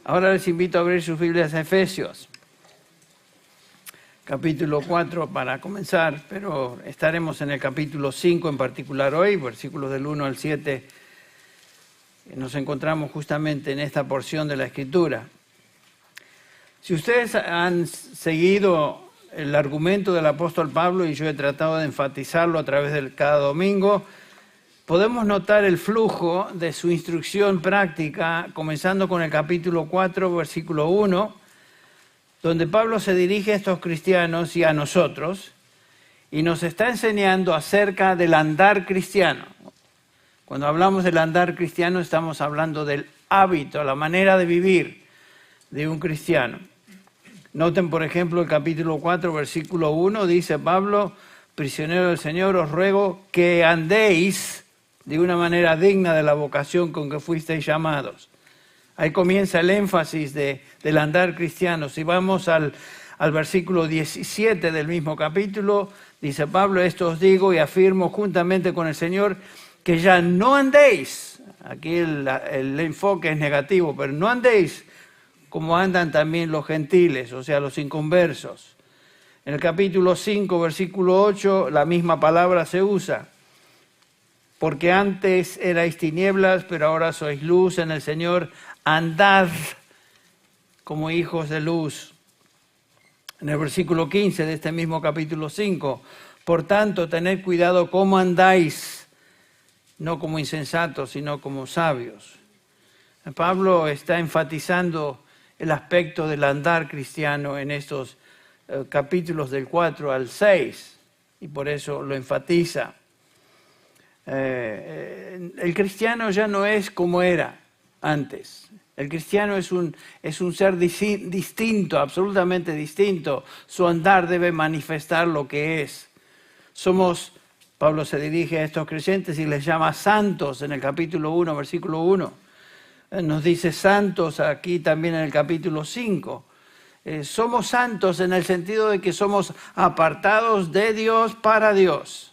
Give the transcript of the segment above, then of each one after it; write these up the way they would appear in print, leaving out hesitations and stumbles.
Ahora les invito a abrir sus Biblias a Efesios, capítulo 4 para comenzar, pero estaremos en el capítulo 5 en particular hoy, versículos del 1 al 7. Nos encontramos justamente en esta porción de la Escritura. Si ustedes han seguido el argumento del apóstol Pablo, y yo he tratado de enfatizarlo a través de cada domingo, podemos notar el flujo de su instrucción práctica, comenzando con el capítulo 4, versículo 1, donde Pablo se dirige a estos cristianos y a nosotros, y nos está enseñando acerca del andar cristiano. Cuando hablamos del andar cristiano, estamos hablando del hábito, la manera de vivir de un cristiano. Noten, por ejemplo, el capítulo 4, versículo 1, dice Pablo: prisionero del Señor, os ruego que andéis de una manera digna de la vocación con que fuisteis llamados. Ahí comienza el énfasis del andar cristiano. Si vamos al versículo 17 del mismo capítulo, dice Pablo: esto os digo y afirmo juntamente con el Señor, que ya no andéis, aquí el enfoque es negativo, pero no andéis como andan también los gentiles, o sea, los inconversos. En el capítulo 5, versículo 8, la misma palabra se usa. Porque antes erais tinieblas, pero ahora sois luz en el Señor. Andad como hijos de luz. En el versículo 15 de este mismo capítulo 5, por tanto, tened cuidado cómo andáis, no como insensatos, sino como sabios. Pablo está enfatizando el aspecto del andar cristiano en estos capítulos del 4 al 6, y por eso lo enfatiza. El cristiano ya no es como era antes. El cristiano es un ser distinto, absolutamente distinto. Su andar debe manifestar lo que es. Pablo se dirige a estos creyentes y les llama santos en el capítulo 1, versículo 1. Nos dice santos aquí también en el capítulo 5. Somos santos en el sentido de que somos apartados de Dios para Dios.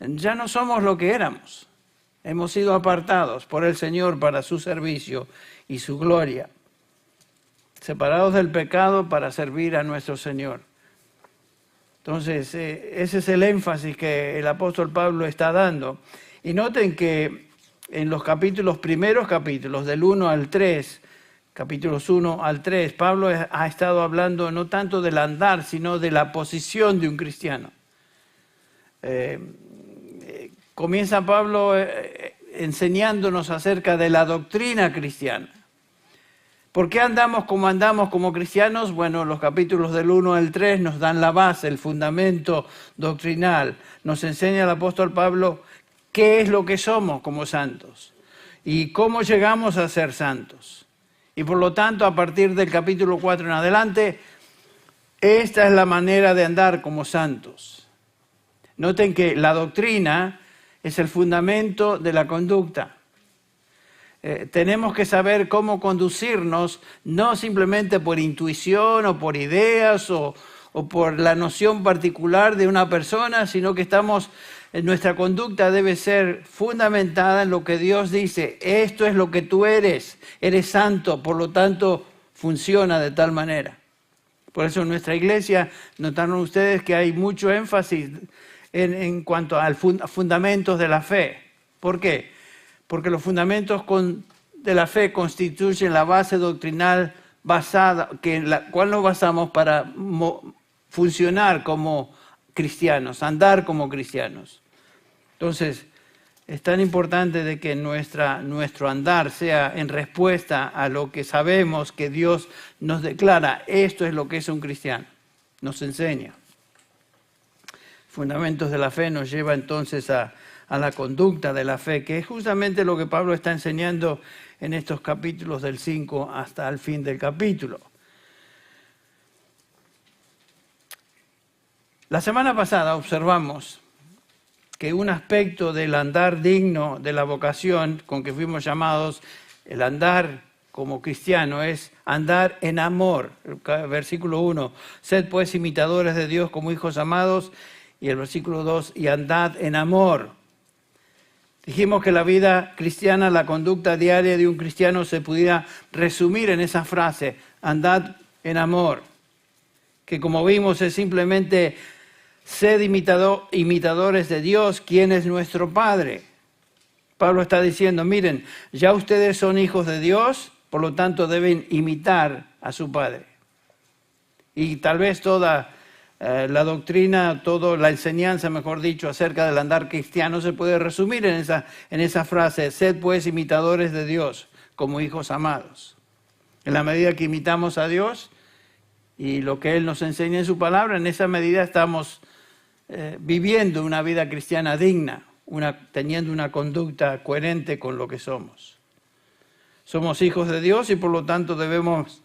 Ya no somos lo que éramos. Hemos sido apartados por el Señor para su servicio y su gloria. Separados del pecado para servir a nuestro Señor. Entonces, ese es el énfasis que el apóstol Pablo está dando. Y noten que en los primeros capítulos, del 1 al 3, capítulos 1 al 3, Pablo ha estado hablando no tanto del andar, sino de la posición de un cristiano. Comienza Pablo enseñándonos acerca de la doctrina cristiana. ¿Por qué andamos como cristianos? Bueno, los capítulos del 1 al 3 nos dan la base, el fundamento doctrinal. Nos enseña el apóstol Pablo qué es lo que somos como santos y cómo llegamos a ser santos. Y por lo tanto, a partir del capítulo 4 en adelante, esta es la manera de andar como santos. Noten que la doctrina es el fundamento de la conducta. Tenemos que saber cómo conducirnos, no simplemente por intuición o por ideas o por la noción particular de una persona, sino que nuestra conducta debe ser fundamentada en lo que Dios dice. Esto es lo que tú eres santo, por lo tanto funciona de tal manera. Por eso en nuestra iglesia notaron ustedes que hay mucho énfasis en cuanto a fundamentos de la fe. ¿Por qué? Porque los fundamentos de la fe constituyen la base doctrinal en la cual nos basamos para funcionar como cristianos, andar como cristianos. Entonces, es tan importante de que nuestro andar sea en respuesta a lo que sabemos que Dios nos declara. Esto es lo que es un cristiano, nos enseña. Fundamentos de la fe nos lleva entonces a la conducta de la fe, que es justamente lo que Pablo está enseñando en estos capítulos del 5 hasta el fin del capítulo. La semana pasada observamos que un aspecto del andar digno de la vocación con que fuimos llamados, el andar como cristiano, es andar en amor. Versículo 1, sed pues imitadores de Dios como hijos amados. Y el versículo 2, y andad en amor. Dijimos que la vida cristiana, la conducta diaria de un cristiano se pudiera resumir en esa frase, andad en amor, que como vimos es simplemente sed imitadores de Dios, quien es nuestro Padre. Pablo está diciendo, miren, ya ustedes son hijos de Dios, por lo tanto deben imitar a su Padre. Y tal vez toda la doctrina, toda la enseñanza, mejor dicho, acerca del andar cristiano se puede resumir en esa frase, sed pues imitadores de Dios como hijos amados. En la medida que imitamos a Dios y lo que Él nos enseña en su palabra, en esa medida estamos viviendo una vida cristiana digna, teniendo una conducta coherente con lo que somos. Somos hijos de Dios y por lo tanto debemos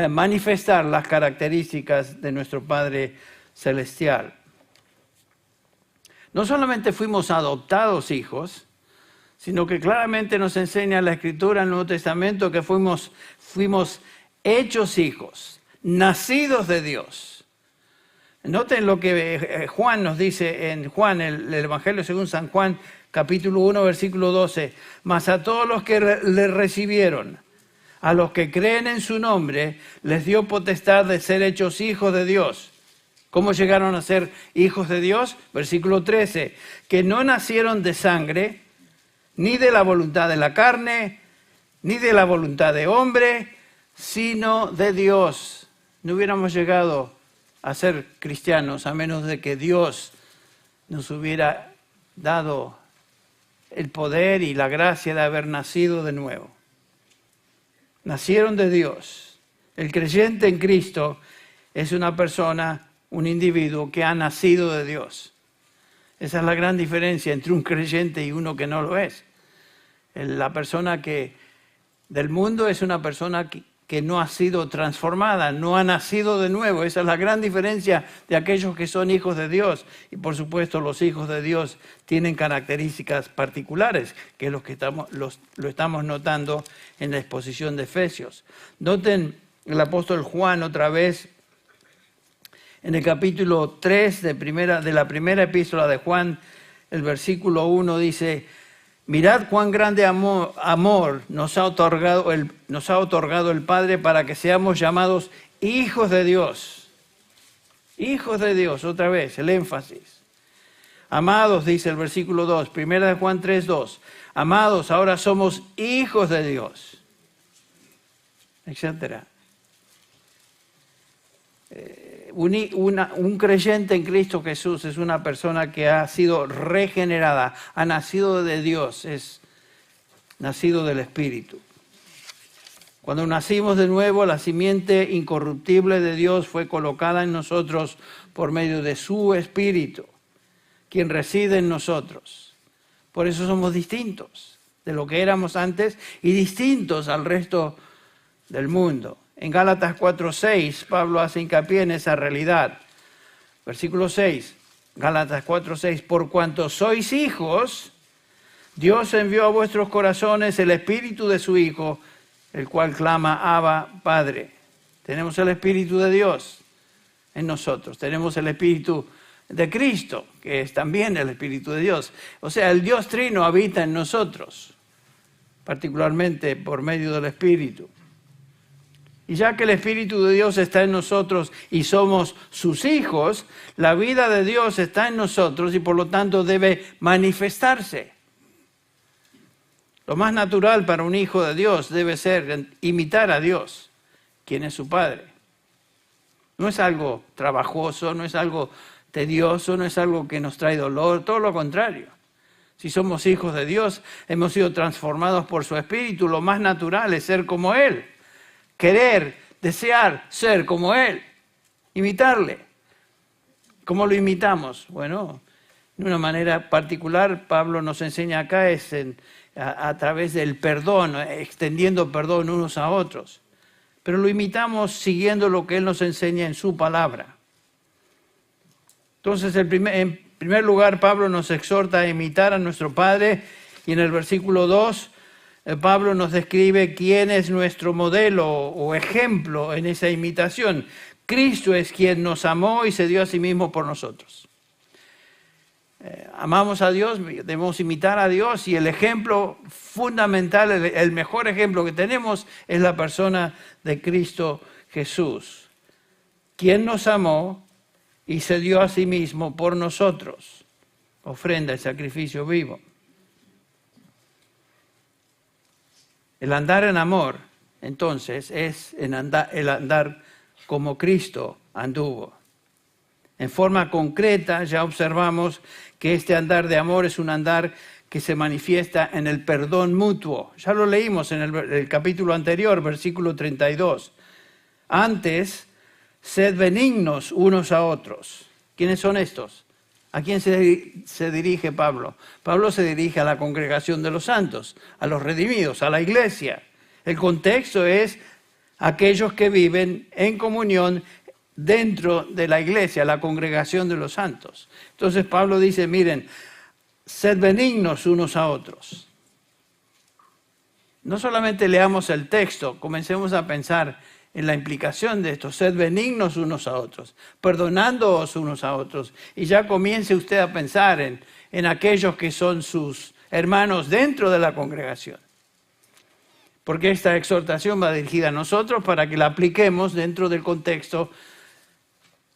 manifestar las características de nuestro Padre Celestial. No solamente fuimos adoptados hijos, sino que claramente nos enseña la Escritura en el Nuevo Testamento que fuimos hechos hijos, nacidos de Dios. Noten lo que Juan nos dice en Juan, el Evangelio según San Juan, capítulo 1, versículo 12. Mas a todos los que le recibieron, a los que creen en su nombre, les dio potestad de ser hechos hijos de Dios. ¿Cómo llegaron a ser hijos de Dios? Versículo 13. Que no nacieron de sangre, ni de la voluntad de la carne, ni de la voluntad de hombre, sino de Dios. No hubiéramos llegado a ser cristianos a menos de que Dios nos hubiera dado el poder y la gracia de haber nacido de nuevo. Nacieron de Dios. El creyente en Cristo es una persona, un individuo que ha nacido de Dios. Esa es la gran diferencia entre un creyente y uno que no lo es. La persona del mundo es una persona que no ha sido transformada, no ha nacido de nuevo. Esa es la gran diferencia de aquellos que son hijos de Dios. Y por supuesto los hijos de Dios tienen características particulares, que es lo estamos notando en la exposición de Efesios. Noten el apóstol Juan otra vez, en el capítulo 3 de la primera epístola de Juan, el versículo 1 dice, mirad cuán grande amor nos ha otorgado el Padre para que seamos llamados hijos de Dios. Hijos de Dios, otra vez, el énfasis. Amados, dice el versículo 2, primera de Juan 3, 2. Amados, ahora somos hijos de Dios, etcétera. Un creyente en Cristo Jesús es una persona que ha sido regenerada, ha nacido de Dios, es nacido del Espíritu. Cuando nacimos de nuevo, la simiente incorruptible de Dios fue colocada en nosotros por medio de su Espíritu, quien reside en nosotros. Por eso somos distintos de lo que éramos antes y distintos al resto del mundo. En Gálatas 4:6, Pablo hace hincapié en esa realidad. Versículo 6, Gálatas 4:6, por cuanto sois hijos, Dios envió a vuestros corazones el Espíritu de su Hijo, el cual clama, Abba, Padre. Tenemos el Espíritu de Dios en nosotros, tenemos el Espíritu de Cristo, que es también el Espíritu de Dios. O sea, el Dios Trino habita en nosotros, particularmente por medio del Espíritu. Y ya que el Espíritu de Dios está en nosotros y somos sus hijos, la vida de Dios está en nosotros y por lo tanto debe manifestarse. Lo más natural para un hijo de Dios debe ser imitar a Dios, quien es su Padre. No es algo trabajoso, no es algo tedioso, no es algo que nos trae dolor, todo lo contrario. Si somos hijos de Dios, hemos sido transformados por su Espíritu, lo más natural es ser como Él. Querer, desear ser como Él, imitarle. ¿Cómo lo imitamos? Bueno, de una manera particular, Pablo nos enseña acá es a través del perdón, extendiendo perdón unos a otros. Pero lo imitamos siguiendo lo que Él nos enseña en su palabra. Entonces, en primer lugar, Pablo nos exhorta a imitar a nuestro Padre y en el versículo 2, Pablo nos describe quién es nuestro modelo o ejemplo en esa imitación. Cristo es quien nos amó y se dio a sí mismo por nosotros. amamos a Dios, debemos imitar a Dios, y el ejemplo fundamental, el mejor ejemplo que tenemos es la persona de Cristo Jesús, quien nos amó y se dio a sí mismo por nosotros, ofrenda y sacrificio vivo. El andar en amor, entonces, es el andar como Cristo anduvo. En forma concreta, ya observamos que este andar de amor es un andar que se manifiesta en el perdón mutuo. Ya lo leímos en el capítulo anterior, versículo 32. Antes, sed benignos unos a otros. ¿Quiénes son estos? ¿A quién se dirige Pablo? Pablo se dirige a la congregación de los santos, a los redimidos, a la iglesia. El contexto es aquellos que viven en comunión dentro de la iglesia, la congregación de los santos. Entonces Pablo dice, miren, sed benignos unos a otros. No solamente leamos el texto, comencemos a pensar en la implicación de esto. Sed benignos unos a otros, perdonándoos unos a otros. Y ya comience usted a pensar en aquellos que son sus hermanos dentro de la congregación. Porque esta exhortación va dirigida a nosotros para que la apliquemos dentro del contexto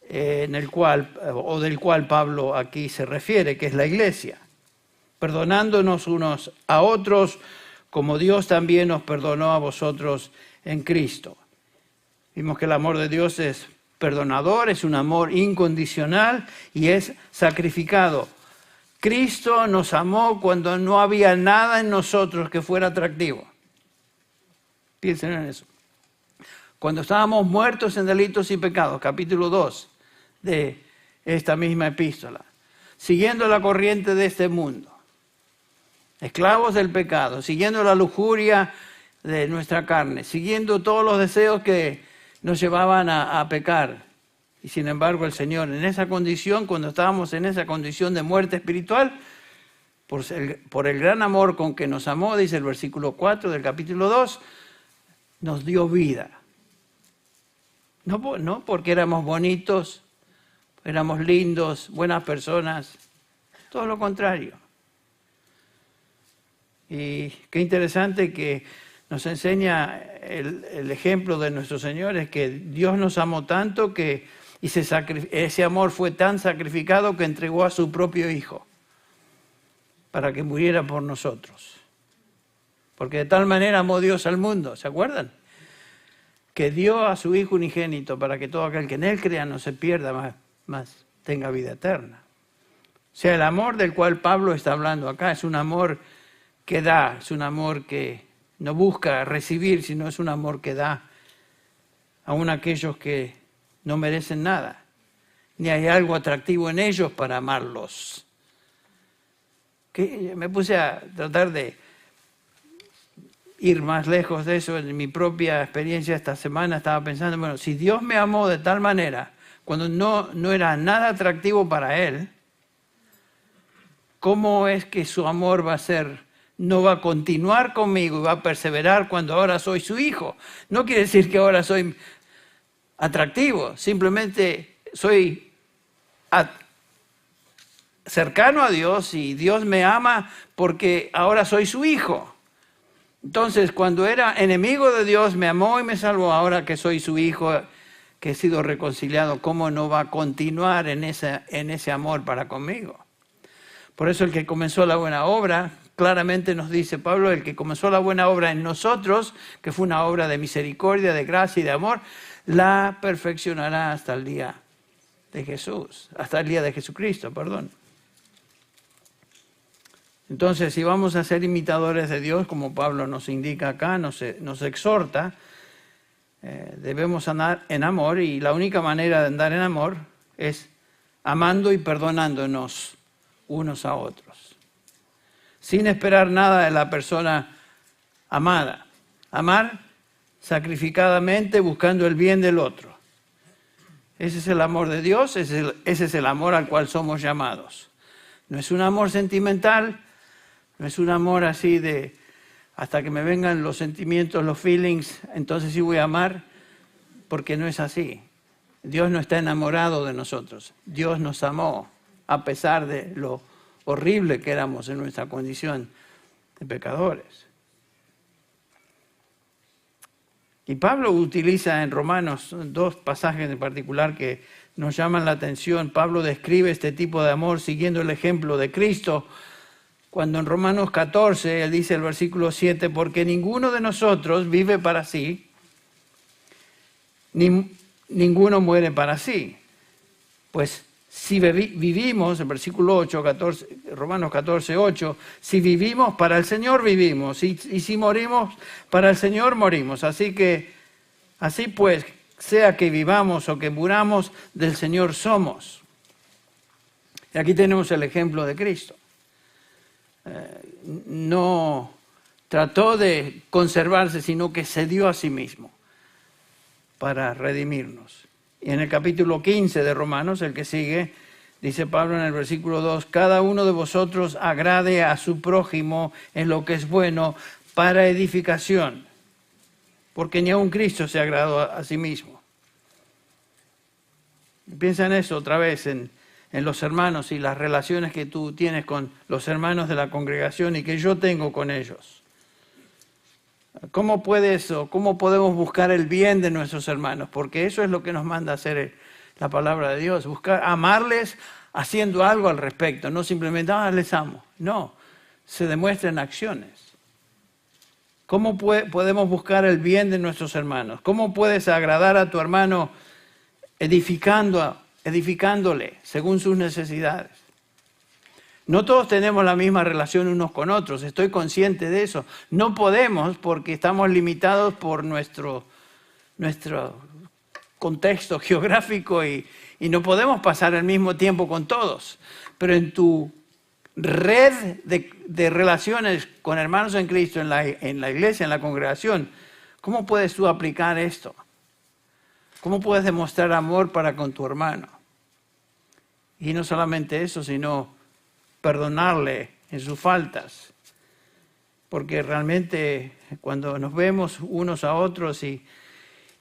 del cual Pablo aquí se refiere, que es la iglesia. Perdonándonos unos a otros, como Dios también nos perdonó a vosotros en Cristo. Vimos que el amor de Dios es perdonador, es un amor incondicional y es sacrificado. Cristo nos amó cuando no había nada en nosotros que fuera atractivo. Piensen en eso. Cuando estábamos muertos en delitos y pecados, capítulo 2 de esta misma epístola, siguiendo la corriente de este mundo, esclavos del pecado, siguiendo la lujuria de nuestra carne, siguiendo todos los deseos que nos llevaban a pecar. Y sin embargo el Señor, en esa condición, cuando estábamos en esa condición de muerte espiritual, por el gran amor con que nos amó, dice el versículo 4 del capítulo 2, nos dio vida. No porque éramos bonitos, éramos lindos, buenas personas, todo lo contrario. Y qué interesante que nos enseña el ejemplo de nuestro Señor, es que Dios nos amó tanto que ese amor fue tan sacrificado que entregó a su propio Hijo para que muriera por nosotros. Porque de tal manera amó Dios al mundo, ¿se acuerdan? Que dio a su Hijo unigénito para que todo aquel que en Él crea no se pierda, más tenga vida eterna. O sea, el amor del cual Pablo está hablando acá es un amor que da, es un amor que no busca recibir, sino es un amor que da aún a aquellos que no merecen nada, ni hay algo atractivo en ellos para amarlos. Que me puse a tratar de ir más lejos de eso. En mi propia experiencia esta semana estaba pensando, bueno, si Dios me amó de tal manera, cuando no era nada atractivo para Él, ¿cómo es que su amor no va a continuar conmigo y va a perseverar cuando ahora soy su hijo? No quiere decir que ahora soy atractivo, simplemente soy cercano a Dios y Dios me ama porque ahora soy su hijo. Entonces, cuando era enemigo de Dios, me amó y me salvó. Ahora que soy su hijo, que he sido reconciliado, ¿cómo no va a continuar en ese amor para conmigo? Por eso el que comenzó la buena obra, claramente nos dice Pablo, el que comenzó la buena obra en nosotros, que fue una obra de misericordia, de gracia y de amor, la perfeccionará hasta el día de Jesús, hasta el día de Jesucristo, perdón. Entonces, si vamos a ser imitadores de Dios, como Pablo nos indica acá, nos exhorta, debemos andar en amor, y la única manera de andar en amor es amando y perdonándonos unos a otros, sin esperar nada de la persona amada. Amar sacrificadamente, buscando el bien del otro. Ese es el amor de Dios, ese es el amor al cual somos llamados. No es un amor sentimental, no es un amor así de hasta que me vengan los sentimientos, los feelings, entonces sí voy a amar, porque no es así. Dios no está enamorado de nosotros. Dios nos amó a pesar de lo horrible que éramos en nuestra condición de pecadores. Y Pablo utiliza en Romanos 2 pasajes en particular que nos llaman la atención. Pablo describe este tipo de amor siguiendo el ejemplo de Cristo, cuando en Romanos 14, él dice el versículo 7, porque ninguno de nosotros vive para sí, ni ninguno muere para sí. Pues si vivimos, el versículo 8, Romanos 14, 8, si vivimos, para el Señor vivimos, y si morimos, para el Señor morimos. Así pues, sea que vivamos o que muramos, del Señor somos. Y aquí tenemos el ejemplo de Cristo. No trató de conservarse, sino que se dio a sí mismo para redimirnos. Y en el capítulo 15 de Romanos, el que sigue, dice Pablo en el versículo 2, cada uno de vosotros agrade a su prójimo en lo que es bueno para edificación, porque ni aun Cristo se agradó a sí mismo. Piensa en eso otra vez, en los hermanos y las relaciones que tú tienes con los hermanos de la congregación y que yo tengo con ellos. ¿Cómo podemos buscar el bien de nuestros hermanos? Porque eso es lo que nos manda hacer la palabra de Dios, amarles haciendo algo al respecto, no simplemente, les amo. No, se demuestra en acciones. ¿Cómo podemos buscar el bien de nuestros hermanos? ¿Cómo puedes agradar a tu hermano edificándole según sus necesidades? No todos tenemos la misma relación unos con otros, estoy consciente de eso. No podemos porque estamos limitados por nuestro contexto geográfico y no podemos pasar el mismo tiempo con todos. Pero en tu red de relaciones con hermanos en Cristo, en la iglesia, en la congregación, ¿cómo puedes tú aplicar esto? ¿Cómo puedes demostrar amor para con tu hermano? Y no solamente eso, sino perdonarle en sus faltas. Porque realmente cuando nos vemos unos a otros y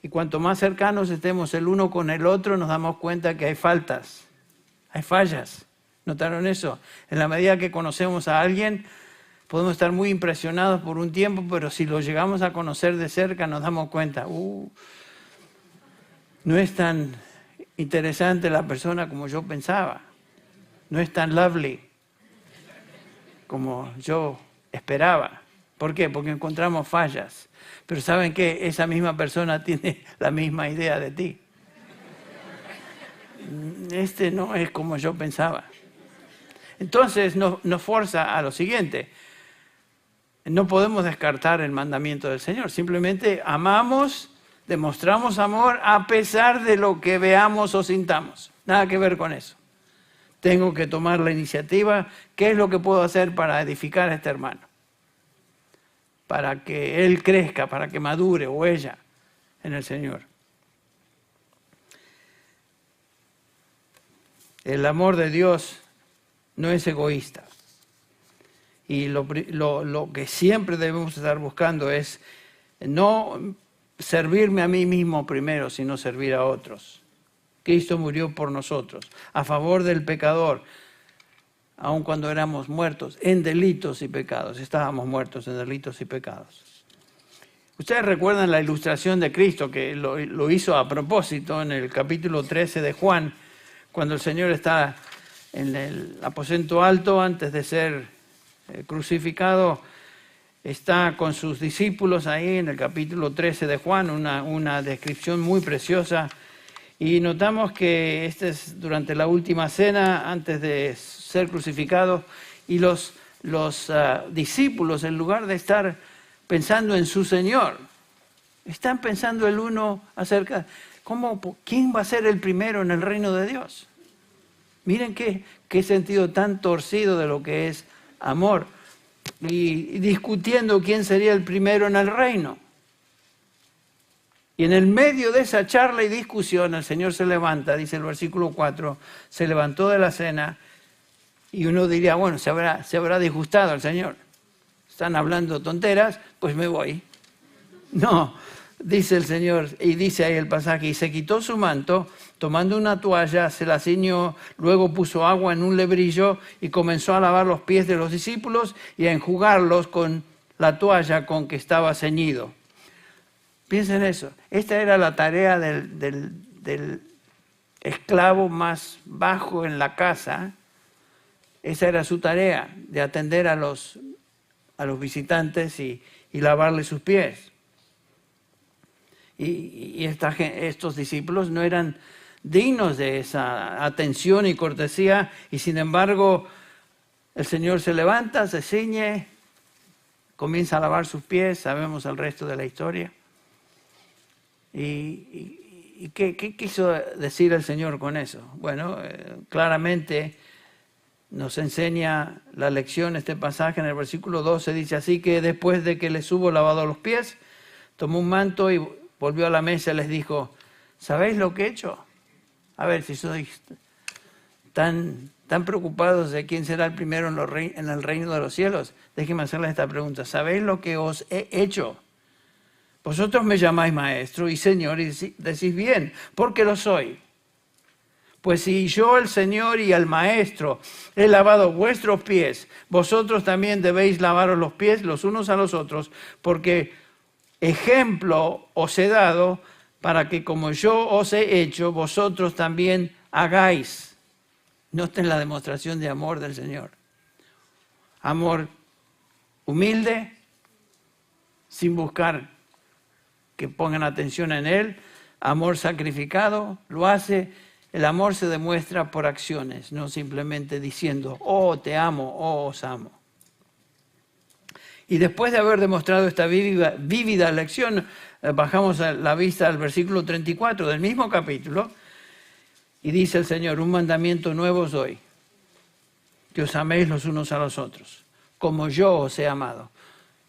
cuanto más cercanos estemos el uno con el otro, nos damos cuenta que hay faltas, hay fallas. ¿Notaron eso? En la medida que conocemos a alguien, podemos estar muy impresionados por un tiempo, pero si lo llegamos a conocer de cerca, nos damos cuenta, no es tan interesante la persona como yo pensaba. No es tan lovely como yo esperaba. ¿Por qué? Porque encontramos fallas. Pero ¿saben qué? Esa misma persona tiene la misma idea de ti. Este no es como yo pensaba. Entonces nos forza a lo siguiente. No podemos descartar el mandamiento del Señor. Simplemente amamos, demostramos amor a pesar de lo que veamos o sintamos. Nada que ver con eso. Tengo que tomar la iniciativa. ¿Qué es lo que puedo hacer para edificar a este hermano? Para que él crezca, para que madure o ella en el Señor. El amor de Dios no es egoísta. Y lo que siempre debemos estar buscando es no servirme a mí mismo primero, sino servir a otros. Cristo murió por nosotros, a favor del pecador, aun cuando éramos muertos en delitos y pecados. Estábamos muertos en delitos y pecados. Ustedes recuerdan la ilustración de Cristo, que lo hizo a propósito en el capítulo 13 de Juan, cuando el Señor está en el aposento alto antes de ser crucificado. Está con sus discípulos ahí en el capítulo 13 de Juan, una descripción muy preciosa. Y notamos que este es durante la última cena, antes de ser crucificado, y los discípulos, en lugar de estar pensando en su Señor, están pensando el uno acerca, ¿quién va a ser el primero en el reino de Dios? Miren qué sentido tan torcido de lo que es amor, y discutiendo quién sería el primero en el reino. Y en el medio de esa charla y discusión, el Señor se levanta, dice el versículo 4, se levantó de la cena, y uno diría, bueno, se habrá disgustado el Señor. Están hablando tonteras, pues me voy. No, dice el Señor, y dice ahí el pasaje, y se quitó su manto, tomando una toalla, se la ciñó, luego puso agua en un lebrillo y comenzó a lavar los pies de los discípulos y a enjugarlos con la toalla con que estaba ceñido. Piensen eso, esta era la tarea del esclavo más bajo en la casa. Esa era su tarea, de atender a los visitantes y lavarle sus pies. Y estos discípulos no eran dignos de esa atención y cortesía, y sin embargo el Señor se levanta, se ciñe, comienza a lavar sus pies, sabemos el resto de la historia. ¿Y qué quiso decir el Señor con eso? Bueno, claramente nos enseña la lección este pasaje en el versículo 12, dice así que después de que les hubo lavado los pies, tomó un manto y volvió a la mesa y les dijo, ¿sabéis lo que he hecho? A ver, si sois tan preocupados de quién será el primero en el reino de los cielos, déjenme hacerles esta pregunta, ¿sabéis lo que os he hecho? Vosotros me llamáis maestro y señor y decís bien, porque lo soy. Pues si yo, el Señor y el Maestro, he lavado vuestros pies, vosotros también debéis lavaros los pies los unos a los otros, porque ejemplo os he dado para que como yo os he hecho, vosotros también hagáis. Noten la demostración de amor del Señor. Amor humilde, sin buscar que pongan atención en Él. Amor sacrificado, lo hace. El amor se demuestra por acciones, no simplemente diciendo, oh, te amo, oh, os amo. Y después de haber demostrado esta vívida lección, bajamos la vista al versículo 34 del mismo capítulo, y dice el Señor, un mandamiento nuevo os doy, que os améis los unos a los otros, como yo os he amado.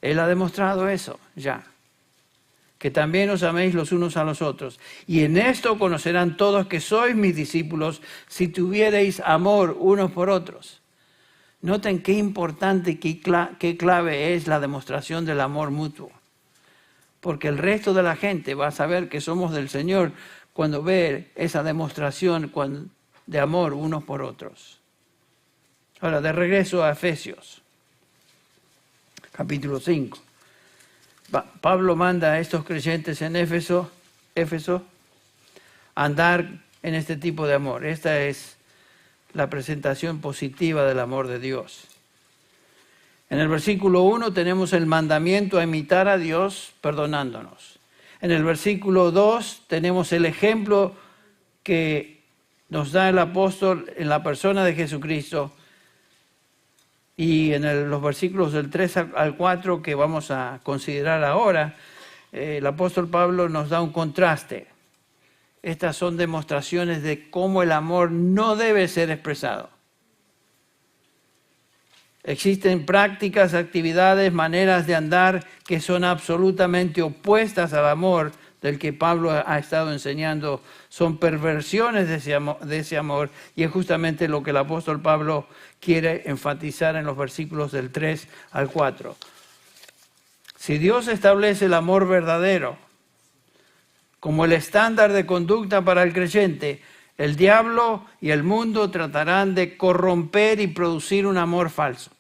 Él ha demostrado eso ya, que también os améis los unos a los otros. Y en esto conocerán todos que sois mis discípulos, si tuviereis amor unos por otros. Noten qué importante, qué clave es la demostración del amor mutuo. Porque el resto de la gente va a saber que somos del Señor cuando ve esa demostración de amor unos por otros. Ahora, de regreso a Efesios, capítulo 5. Pablo manda a estos creyentes en Éfeso a andar en este tipo de amor. Esta es la presentación positiva del amor de Dios. En el versículo 1 tenemos el mandamiento a imitar a Dios perdonándonos. En el versículo 2 tenemos el ejemplo que nos da el apóstol en la persona de Jesucristo. Y en los versículos del 3 al 4 que vamos a considerar ahora, el apóstol Pablo nos da un contraste. Estas son demostraciones de cómo el amor no debe ser expresado. Existen prácticas, actividades, maneras de andar que son absolutamente opuestas al amor del que Pablo ha estado enseñando. Son perversiones de ese amor y es justamente lo que el apóstol Pablo quiere enfatizar en los versículos del 3 al 4. Si Dios establece el amor verdadero como el estándar de conducta para el creyente, el diablo y el mundo tratarán de corromper y producir un amor falso.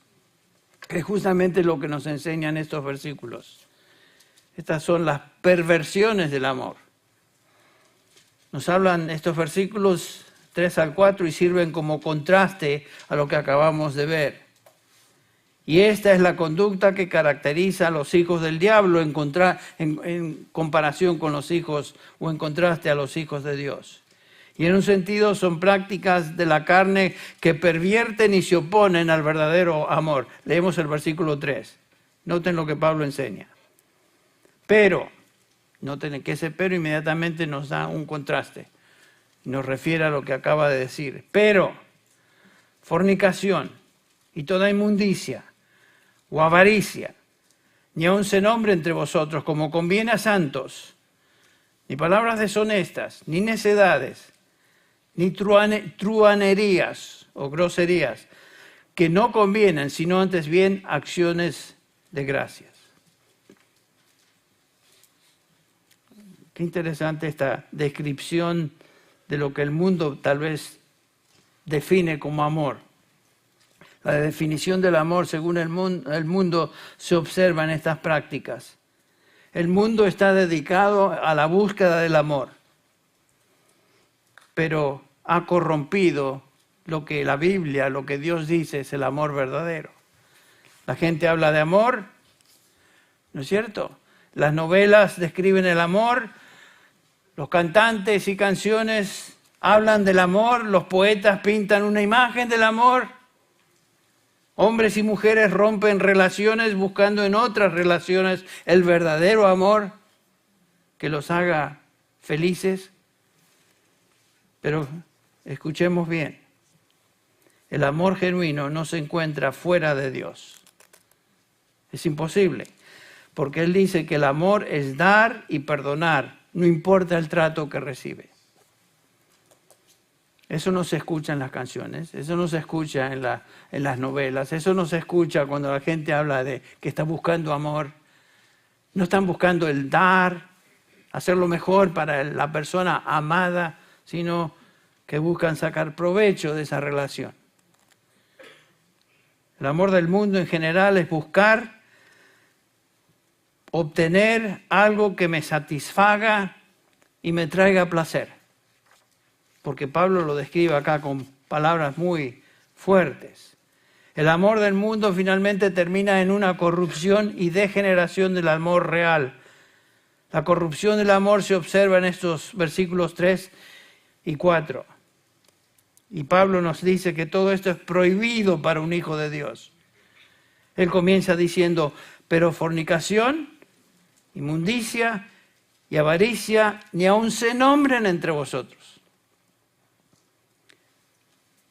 Es justamente lo que nos enseñan estos versículos. Estas son las perversiones del amor. Nos hablan estos versículos 3 al 4 y sirven como contraste a lo que acabamos de ver. Y esta es la conducta que caracteriza a los hijos del diablo en comparación con los hijos o en contraste a los hijos de Dios. Y en un sentido son prácticas de la carne que pervierten y se oponen al verdadero amor. Leemos el versículo 3. Noten lo que Pablo enseña. Pero, noten que ese pero inmediatamente nos da un contraste. Nos refiere a lo que acaba de decir. Pero, fornicación y toda inmundicia o avaricia, ni aun se nombre entre vosotros como conviene a santos, ni palabras deshonestas, ni necedades, ni truanerías o groserías, que no convienen, sino antes bien acciones de gracias. Qué interesante esta descripción de lo que el mundo tal vez define como amor. La definición del amor según el mundo se observa en estas prácticas. El mundo está dedicado a la búsqueda del amor, pero ha corrompido lo que la Biblia, lo que Dios dice es el amor verdadero. La gente habla de amor, ¿no es cierto? Las novelas describen el amor, los cantantes y canciones hablan del amor, los poetas pintan una imagen del amor. Hombres y mujeres rompen relaciones buscando en otras relaciones el verdadero amor que los haga felices. Pero escuchemos bien, el amor genuino no se encuentra fuera de Dios. Es imposible, porque Él dice que el amor es dar y perdonar, no importa el trato que recibe. Eso no se escucha en las canciones, eso no se escucha en las novelas, eso no se escucha cuando la gente habla de que está buscando amor. No están buscando el dar, hacer lo mejor para la persona amada, sino que buscan sacar provecho de esa relación. El amor del mundo en general es buscar, obtener algo que me satisfaga y me traiga placer. Porque Pablo lo describe acá con palabras muy fuertes. El amor del mundo finalmente termina en una corrupción y degeneración del amor real. La corrupción del amor se observa en estos versículos 3 y 4. Y Pablo nos dice que todo esto es prohibido para un hijo de Dios. Él comienza diciendo, pero fornicación, inmundicia y avaricia ni aun se nombren entre vosotros.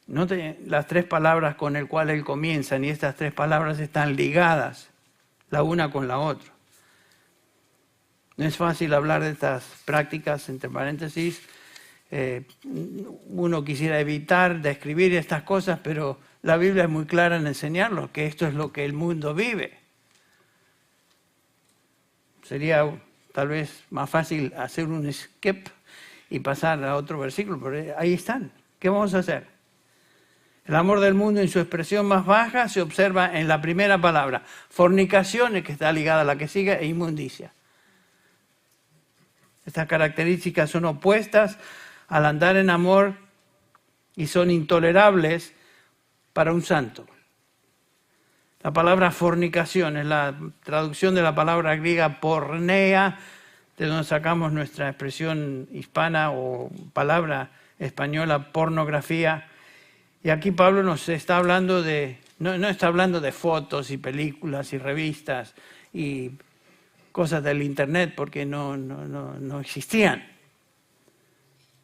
Noten las tres palabras con las cuales él comienza, y estas tres palabras están ligadas la una con la otra. No es fácil hablar de estas prácticas, entre paréntesis. Uno quisiera evitar describir estas cosas, pero la Biblia es muy clara en enseñarnos que esto es lo que el mundo vive. Sería tal vez más fácil hacer un skip y pasar a otro versículo, pero ahí están. ¿Qué vamos a hacer? El amor del mundo en su expresión más baja se observa en la primera palabra, fornicación, que está ligada a la que sigue, e inmundicia. Estas características son opuestas al andar en amor y son intolerables para un santo. La palabra fornicación es la traducción de la palabra griega porneia, de donde sacamos nuestra expresión hispana o palabra española pornografía. Y aquí Pablo nos está hablando no está hablando de fotos y películas y revistas y cosas del internet, porque no existían,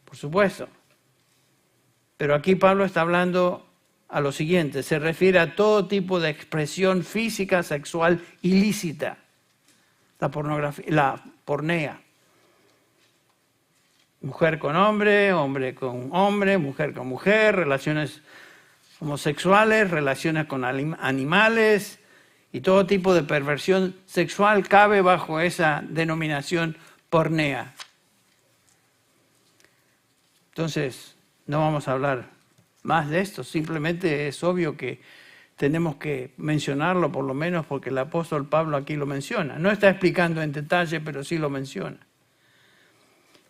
por supuesto. Pero aquí Pablo está hablando a lo siguiente, se refiere a todo tipo de expresión física, sexual ilícita, la pornografía, la pornea. Mujer con hombre, hombre con hombre, mujer con mujer, relaciones homosexuales, relaciones con animales y todo tipo de perversión sexual cabe bajo esa denominación pornea. Entonces, no vamos a hablar más de esto, simplemente es obvio que tenemos que mencionarlo por lo menos porque el apóstol Pablo aquí lo menciona. No está explicando en detalle, pero sí lo menciona.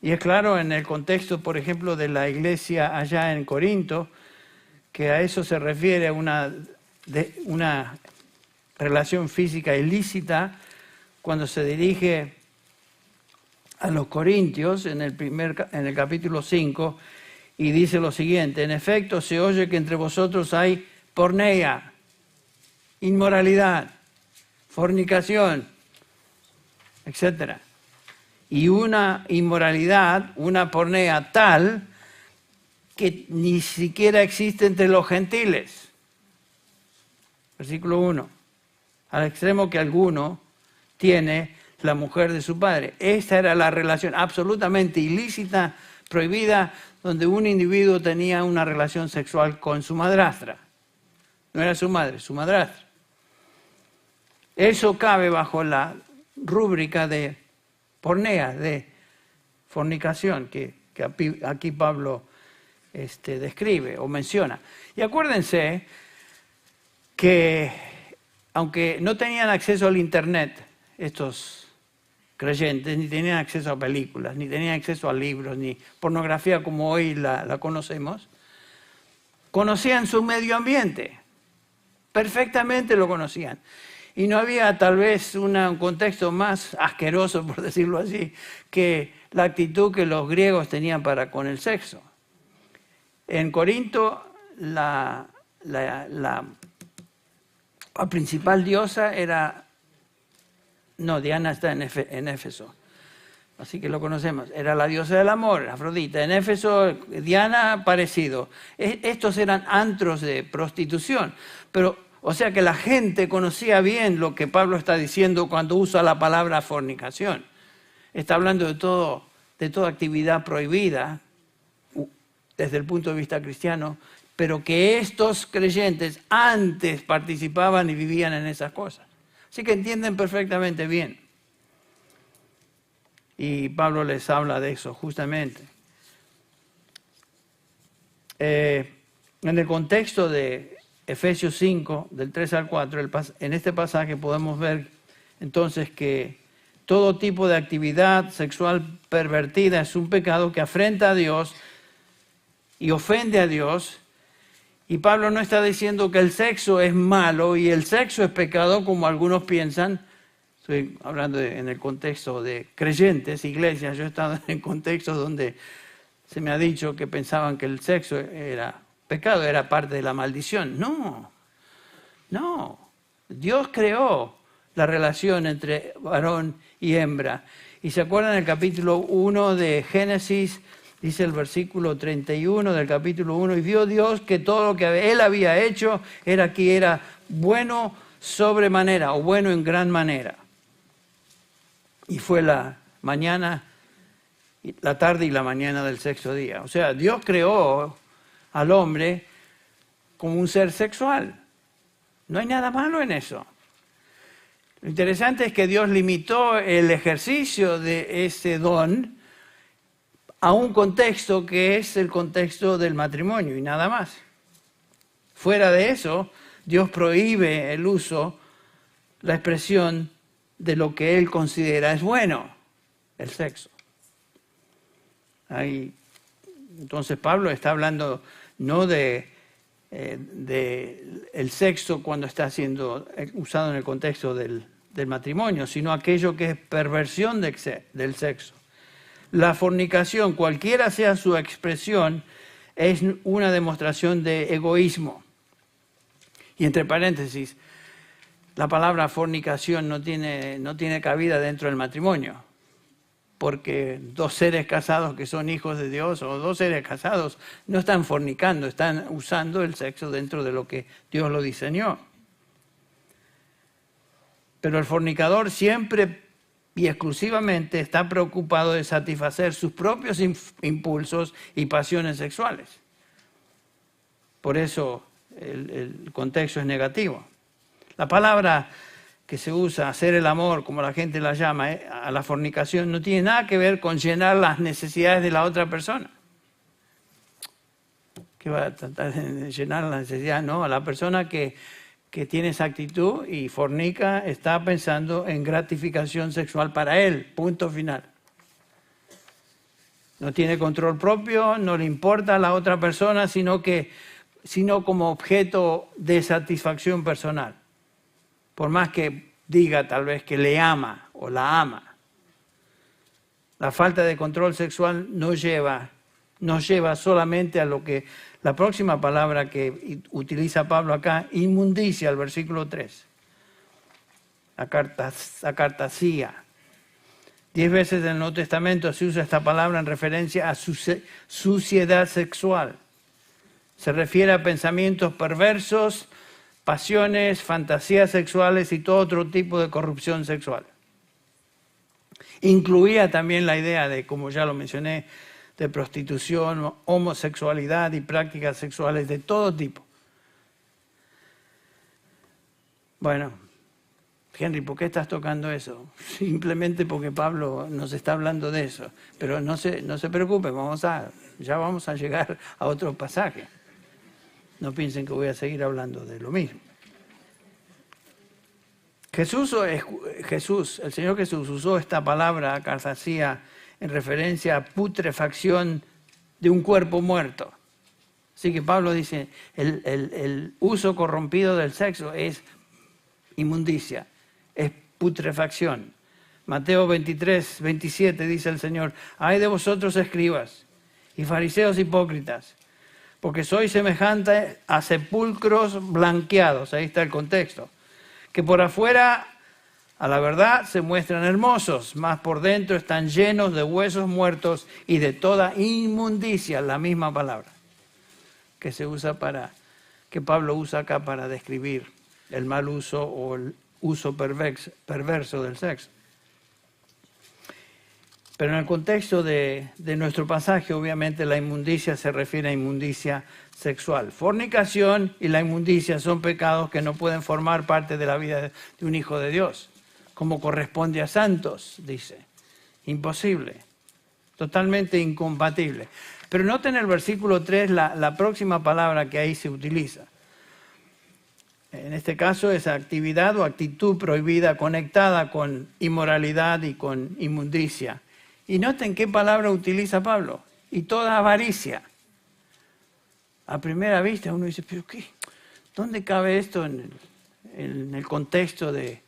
Y es claro en el contexto, por ejemplo, de la iglesia allá en Corinto, que a eso se refiere una relación física ilícita cuando se dirige a los corintios en el capítulo 5 y dice lo siguiente, en efecto se oye que entre vosotros hay porneia, inmoralidad, fornicación, etc. Y una inmoralidad, una pornea tal que ni siquiera existe entre los gentiles. Versículo 1. Al extremo que alguno tiene la mujer de su padre. Esta era la relación absolutamente ilícita, prohibida, donde un individuo tenía una relación sexual con su madrastra. No era su madre, su madrastra. Eso cabe bajo la rúbrica de pornea, de fornicación, que aquí Pablo describe o menciona. Y acuérdense que aunque no tenían acceso al internet, estos creyentes, ni tenían acceso a películas, ni tenían acceso a libros, ni pornografía como hoy la conocemos, conocían su medio ambiente, perfectamente lo conocían. Y no había tal vez un contexto más asqueroso, por decirlo así, que la actitud que los griegos tenían para con el sexo. En Corinto, la principal diosa era... No, Diana está en Éfeso, así que lo conocemos. Era la diosa del amor, Afrodita. En Éfeso, Diana, parecido. Estos eran antros de prostitución. Pero, o sea que la gente conocía bien lo que Pablo está diciendo cuando usa la palabra fornicación. Está hablando de toda actividad prohibida desde el punto de vista cristiano, pero que estos creyentes antes participaban y vivían en esas cosas. Así que entienden perfectamente bien. Y Pablo les habla de eso, justamente. En el contexto de Efesios 5, del 3 al 4, en este pasaje podemos ver entonces que todo tipo de actividad sexual pervertida es un pecado que afrenta a Dios y ofende a Dios. Y Pablo no está diciendo que el sexo es malo y el sexo es pecado como algunos piensan. Estoy hablando en el contexto de creyentes, iglesias. Yo he estado en contextos donde se me ha dicho que pensaban que el sexo era pecado, era parte de la maldición. No. Dios creó la relación entre varón y hembra. Y se acuerdan el capítulo 1 de Génesis. Dice el versículo 31 del capítulo 1, y vio Dios que todo lo que Él había hecho era bueno sobremanera o bueno en gran manera. Y fue la mañana, la tarde y la mañana del sexto día. O sea, Dios creó al hombre como un ser sexual. No hay nada malo en eso. Lo interesante es que Dios limitó el ejercicio de ese don a un contexto que es el contexto del matrimonio y nada más. Fuera de eso, Dios prohíbe el uso, la expresión de lo que Él considera es bueno, el sexo. Entonces Pablo está hablando no de el sexo cuando está siendo usado en el contexto del matrimonio, sino aquello que es perversión del sexo. La fornicación, cualquiera sea su expresión, es una demostración de egoísmo. Y entre paréntesis, la palabra fornicación no tiene cabida dentro del matrimonio, porque dos seres casados que son hijos de Dios o dos seres casados no están fornicando, están usando el sexo dentro de lo que Dios lo diseñó. Pero el fornicador siempre y exclusivamente está preocupado de satisfacer sus propios impulsos y pasiones sexuales. Por eso el contexto es negativo. La palabra que se usa, hacer el amor, como la gente la llama, a la fornicación, no tiene nada que ver con llenar las necesidades de la otra persona. ¿Qué va a tratar de llenar las necesidades? No, a la persona que tiene esa actitud y fornica está pensando en gratificación sexual para él, punto final. No tiene control propio, no le importa a la otra persona, sino como objeto de satisfacción personal. Por más que diga tal vez que le ama o la ama. La falta de control sexual nos lleva solamente a lo que la próxima palabra que utiliza Pablo acá, inmundicia, el versículo 3. Acartasía. 10 veces en el Nuevo Testamento se usa esta palabra en referencia a suciedad sexual. Se refiere a pensamientos perversos, pasiones, fantasías sexuales y todo otro tipo de corrupción sexual. Incluía también la idea de, como ya lo mencioné, de prostitución, homosexualidad y prácticas sexuales de todo tipo. Bueno, Henry, ¿por qué estás tocando eso? Simplemente porque Pablo nos está hablando de eso. Pero no se preocupe, ya vamos a llegar a otro pasaje. No piensen que voy a seguir hablando de lo mismo. El Señor Jesús usó esta palabra, cartasía, en referencia a putrefacción de un cuerpo muerto. Así que Pablo dice, el uso corrompido del sexo es inmundicia, es putrefacción. Mateo 23, 27 dice el Señor, ay de vosotros escribas y fariseos hipócritas, porque sois semejantes a sepulcros blanqueados, ahí está el contexto, que por afuera a la verdad se muestran hermosos, mas por dentro están llenos de huesos muertos y de toda inmundicia, la misma palabra que Pablo usa acá para describir el mal uso o el uso perverso del sexo. Pero en el contexto de nuestro pasaje, obviamente la inmundicia se refiere a inmundicia sexual. Fornicación y la inmundicia son pecados que no pueden formar parte de la vida de un hijo de Dios, como corresponde a santos, dice. Imposible, totalmente incompatible. Pero noten el versículo 3 la próxima palabra que ahí se utiliza. En este caso es actividad o actitud prohibida conectada con inmoralidad y con inmundicia. Y noten qué palabra utiliza Pablo. Y toda avaricia. A primera vista uno dice, ¿pero qué? ¿Dónde cabe esto en el contexto de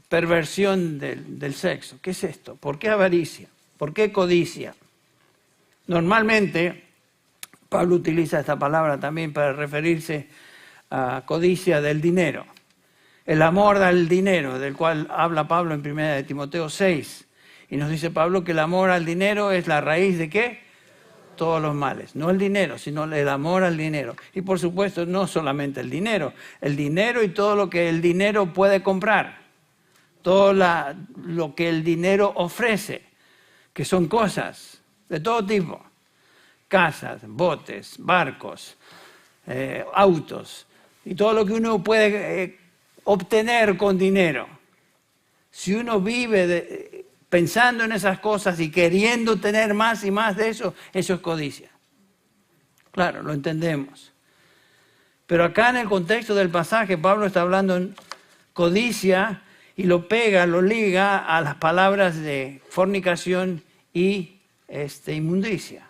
perversión del sexo? ¿Qué es esto? ¿Por qué avaricia? ¿Por qué codicia? Normalmente, Pablo utiliza esta palabra también para referirse a codicia del dinero. El amor al dinero, del cual habla Pablo en 1 Timoteo 6. Y nos dice Pablo que el amor al dinero es la raíz de ¿qué? Todos los males. No el dinero, sino el amor al dinero. Y por supuesto, no solamente el dinero y todo lo que el dinero puede comprar. Todo lo que el dinero ofrece, que son cosas de todo tipo. Casas, botes, barcos, autos. Y todo lo que uno puede obtener con dinero. Si uno vive pensando en esas cosas y queriendo tener más y más de eso, eso es codicia. Claro, lo entendemos. Pero acá en el contexto del pasaje, Pablo está hablando en codicia y lo liga a las palabras de fornicación y inmundicia.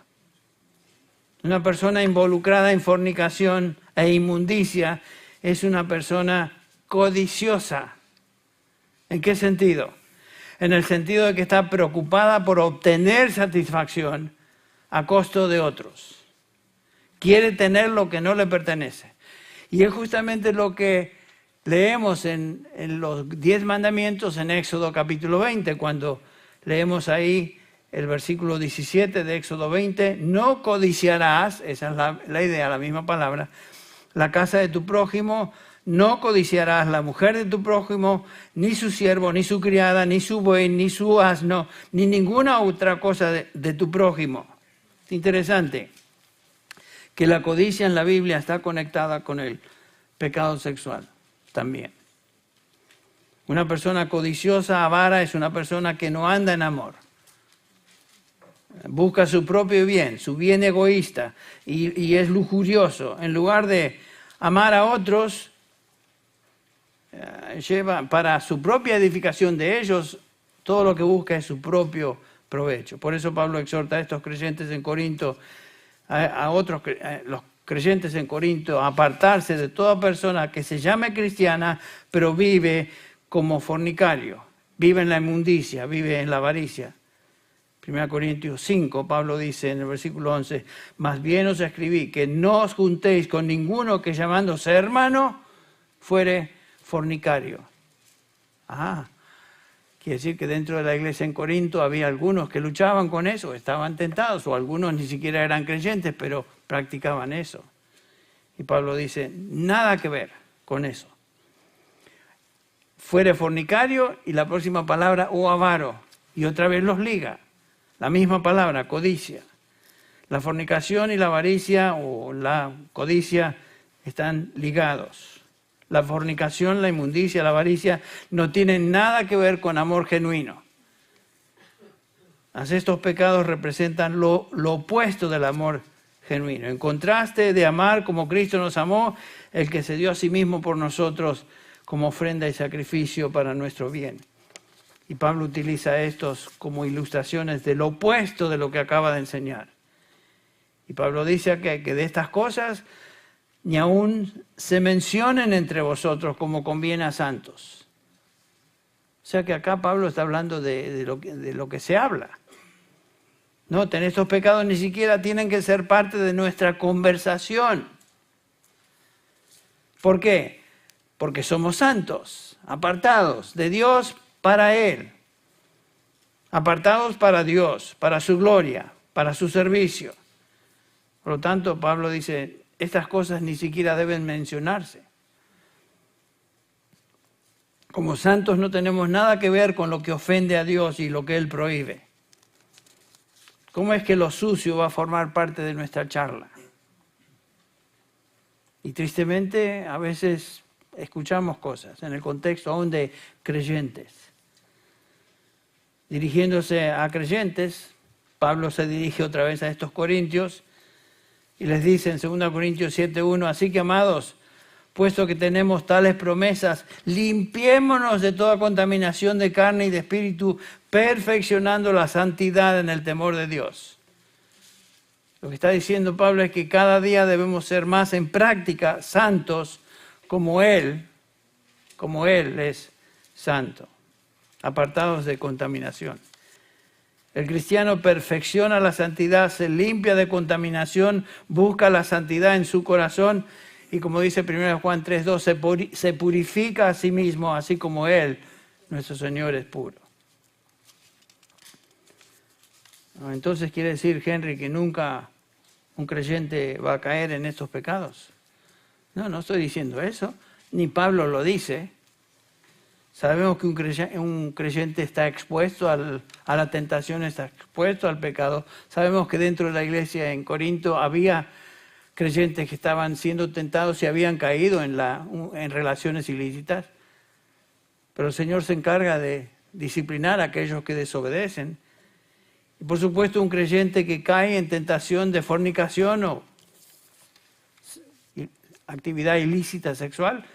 Una persona involucrada en fornicación e inmundicia es una persona codiciosa. ¿En qué sentido? En el sentido de que está preocupada por obtener satisfacción a costo de otros. Quiere tener lo que no le pertenece. Y es justamente lo que leemos en los 10 mandamientos en Éxodo capítulo 20, cuando leemos ahí el versículo 17 de Éxodo 20, no codiciarás, esa es la idea, la misma palabra, la casa de tu prójimo, no codiciarás la mujer de tu prójimo, ni su siervo, ni su criada, ni su buey, ni su asno, ni ninguna otra cosa de tu prójimo. Es interesante que la codicia en la Biblia está conectada con el pecado sexual también. Una persona codiciosa, avara, es una persona que no anda en amor. Busca su propio bien, su bien egoísta, y es lujurioso. En lugar de amar a otros, lleva para su propia edificación de ellos, todo lo que busca es su propio provecho. Por eso Pablo exhorta a estos creyentes en Corinto, los creyentes en Corinto, a apartarse de toda persona que se llame cristiana, pero vive como fornicario, vive en la inmundicia, vive en la avaricia. 1 Corintios 5, Pablo dice en el versículo 11, más bien os escribí que no os juntéis con ninguno que llamándose hermano fuere fornicario. Quiere decir que dentro de la iglesia en Corinto había algunos que luchaban con eso, estaban tentados, o algunos ni siquiera eran creyentes, pero practicaban eso. Y Pablo dice, nada que ver con eso. Fuere fornicario y la próxima palabra, o avaro, y otra vez los liga. La misma palabra, codicia. La fornicación y la avaricia o la codicia están ligados. La fornicación, la inmundicia, la avaricia no tienen nada que ver con amor genuino. Estos pecados representan lo opuesto del amor genuino. En contraste de amar como Cristo nos amó, el que se dio a sí mismo por nosotros como ofrenda y sacrificio para nuestro bien. Y Pablo utiliza estos como ilustraciones del opuesto de lo que acaba de enseñar. Y Pablo dice que de estas cosas ni aún se mencionen entre vosotros como conviene a santos. O sea que acá Pablo está hablando de lo que se habla. Noten, estos pecados ni siquiera tienen que ser parte de nuestra conversación. ¿Por qué? Porque somos santos, apartados de Dios para Él. Apartados para Dios, para su gloria, para su servicio. Por lo tanto, Pablo dice, estas cosas ni siquiera deben mencionarse. Como santos no tenemos nada que ver con lo que ofende a Dios y lo que Él prohíbe. ¿Cómo es que lo sucio va a formar parte de nuestra charla? Y tristemente a veces escuchamos cosas en el contexto aún de creyentes. Dirigiéndose a creyentes, Pablo se dirige otra vez a estos corintios y les dice en 2 Corintios 7:1, así que amados, puesto que tenemos tales promesas, limpiémonos de toda contaminación de carne y de espíritu, perfeccionando la santidad en el temor de Dios. Lo que está diciendo Pablo es que cada día debemos ser más en práctica santos como Él es santo, apartados de contaminación. El cristiano perfecciona la santidad, se limpia de contaminación, busca la santidad en su corazón y como dice 1 Juan 3:2, se purifica a sí mismo, así como Él, nuestro Señor, es puro. Entonces quiere decir, Henry, que nunca un creyente va a caer en estos pecados. No estoy diciendo eso, ni Pablo lo dice. Sabemos que un creyente está expuesto a la tentación, está expuesto al pecado. Sabemos que dentro de la iglesia en Corinto había creyentes que estaban siendo tentados y habían caído en relaciones ilícitas. Pero el Señor se encarga de disciplinar a aquellos que desobedecen. Y por supuesto un creyente que cae en tentación de fornicación o actividad ilícita sexual,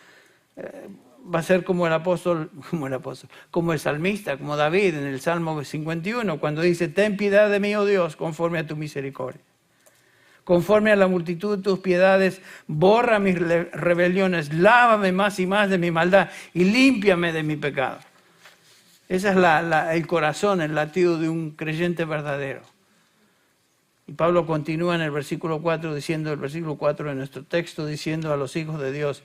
va a ser como el salmista, como David en el Salmo 51, cuando dice, ten piedad de mí, oh Dios, conforme a tu misericordia. Conforme a la multitud de tus piedades, borra mis rebeliones, lávame más y más de mi maldad y límpiame de mi pecado. Ese es el corazón, el latido de un creyente verdadero. Y Pablo continúa en el versículo 4 diciendo, el versículo 4 de nuestro texto, diciendo a los hijos de Dios,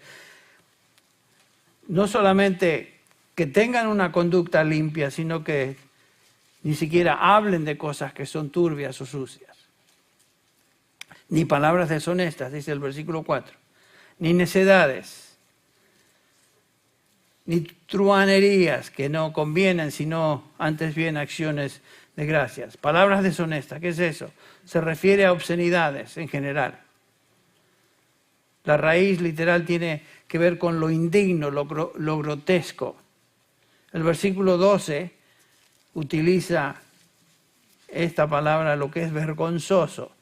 no solamente que tengan una conducta limpia, sino que ni siquiera hablen de cosas que son turbias o sucias. Ni palabras deshonestas, dice el versículo 4, ni necedades, ni truhanerías que no convienen, sino antes bien acciones de gracias. Palabras deshonestas, ¿qué es eso? Se refiere a obscenidades en general. La raíz literal tiene que ver con lo indigno, lo grotesco. El versículo 12 utiliza esta palabra, lo que es vergonzoso,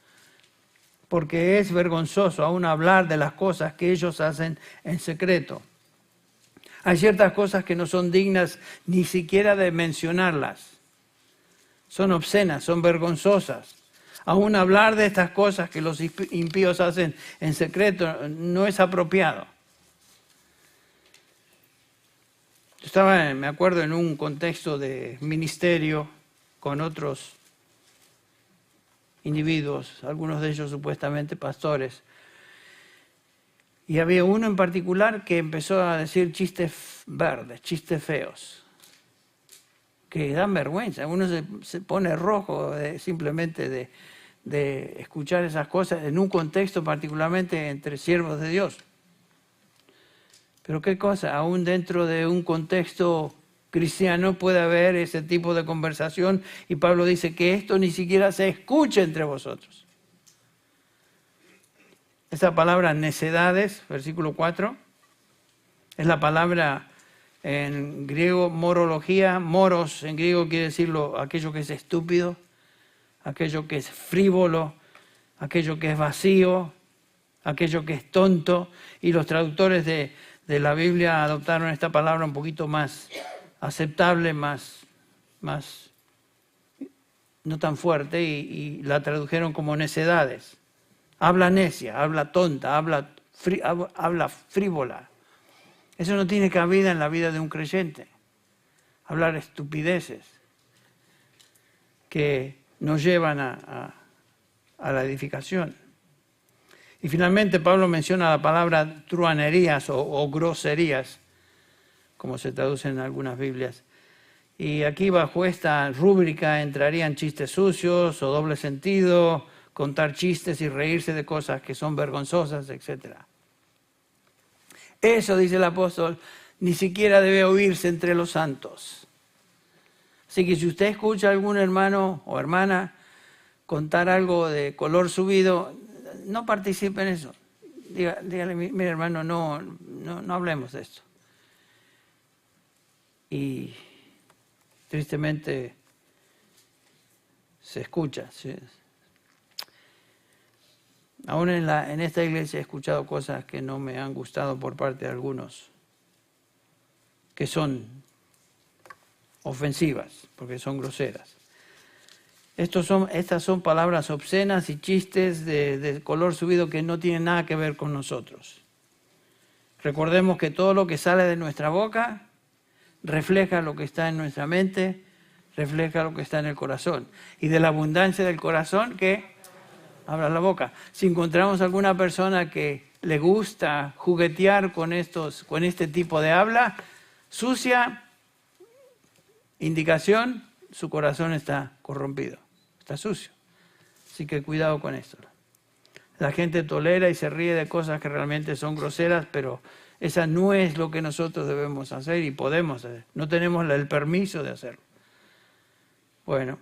porque es vergonzoso aún hablar de las cosas que ellos hacen en secreto. Hay ciertas cosas que no son dignas ni siquiera de mencionarlas. Son obscenas, son vergonzosas. Aún hablar de estas cosas que los impíos hacen en secreto no es apropiado. Yo estaba, me acuerdo, en un contexto de ministerio con otros individuos, algunos de ellos supuestamente pastores. Y había uno en particular que empezó a decir chistes verdes, chistes feos, que dan vergüenza. Uno se pone rojo simplemente de escuchar esas cosas en un contexto particularmente entre siervos de Dios. Pero qué cosa, aún dentro de un contexto cristiano puede haber ese tipo de conversación y Pablo dice que esto ni siquiera se escuche entre vosotros. Esa palabra necedades, versículo 4, Es la palabra en griego morología. Moros en griego quiere decir aquello que es estúpido, aquello que es frívolo, aquello que es vacío, aquello que es tonto. Y los traductores de la Biblia adoptaron esta palabra un poquito más aceptable, más no tan fuerte, y la tradujeron como necedades. Habla necia, habla tonta, habla frívola. Eso no tiene cabida en la vida de un creyente. Hablar estupideces que nos llevan a la edificación. Y finalmente Pablo menciona la palabra truanerías o groserías, como se traduce en algunas Biblias. Y aquí bajo esta rúbrica entrarían chistes sucios o doble sentido, contar chistes y reírse de cosas que son vergonzosas, etc. Eso, dice el apóstol, ni siquiera debe oírse entre los santos. Así que si usted escucha a algún hermano o hermana contar algo de color subido, no participe en eso. Dígale, mire hermano, no hablemos de esto. Y tristemente se escucha. ¿Sí? Aún en esta iglesia he escuchado cosas que no me han gustado por parte de algunos, que son ofensivas, porque son groseras. Estas son palabras obscenas y chistes de color subido que no tienen nada que ver con nosotros. Recordemos que todo lo que sale de nuestra boca refleja lo que está en nuestra mente, refleja lo que está en el corazón. Y de la abundancia del corazón, ¿qué? Habla la boca. Si encontramos alguna persona que le gusta juguetear con este tipo de habla sucia, indicación, su corazón está corrompido, está sucio. Así que cuidado con esto. La gente tolera y se ríe de cosas que realmente son groseras, pero esa no es lo que nosotros debemos hacer y podemos hacer. No tenemos el permiso de hacerlo. Bueno,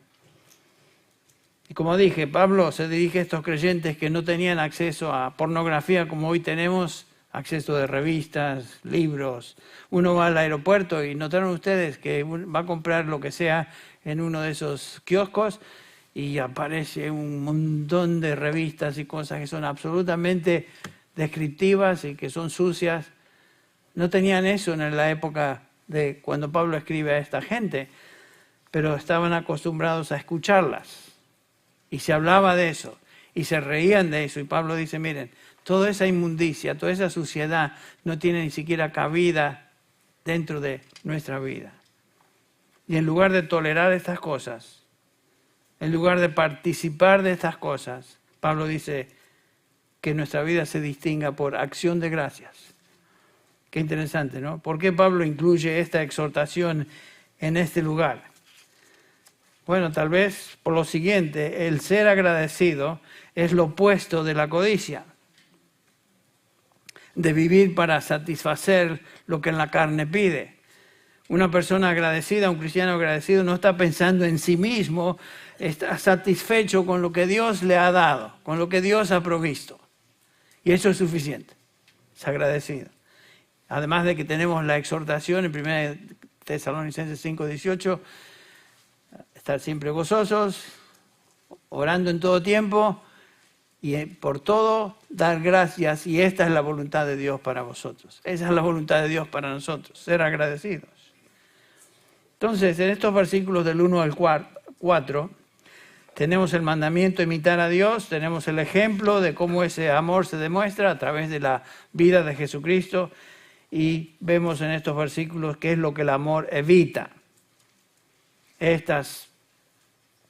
y como dije, Pablo se dirige a estos creyentes que no tenían acceso a pornografía como hoy tenemos, acceso de revistas, libros. Uno va al aeropuerto y notaron ustedes que va a comprar lo que sea en uno de esos kioscos y aparece un montón de revistas y cosas que son absolutamente descriptivas y que son sucias. No tenían eso en la época de cuando Pablo escribe a esta gente, pero estaban acostumbrados a escucharlas. Y se hablaba de eso, y se reían de eso. Y Pablo dice, miren, toda esa inmundicia, toda esa suciedad no tiene ni siquiera cabida dentro de nuestra vida. Y en lugar de tolerar estas cosas, en lugar de participar de estas cosas, Pablo dice que nuestra vida se distinga por acción de gracias. Qué interesante, ¿no? ¿Por qué Pablo incluye esta exhortación en este lugar? Bueno, tal vez por lo siguiente, el ser agradecido es lo opuesto de la codicia, de vivir para satisfacer lo que en la carne pide. Una persona agradecida, un cristiano agradecido, no está pensando en sí mismo, está satisfecho con lo que Dios le ha dado, con lo que Dios ha provisto. Y eso es suficiente, es agradecido. Además de que tenemos la exhortación en 1 Tesalonicenses 5:18, estar siempre gozosos, orando en todo tiempo y por todo dar gracias. Y esta es la voluntad de Dios para vosotros. Esa es la voluntad de Dios para nosotros, ser agradecidos. Entonces, en estos versículos del 1 al 4, tenemos el mandamiento de imitar a Dios, tenemos el ejemplo de cómo ese amor se demuestra a través de la vida de Jesucristo. Y vemos en estos versículos qué es lo que el amor evita. Estas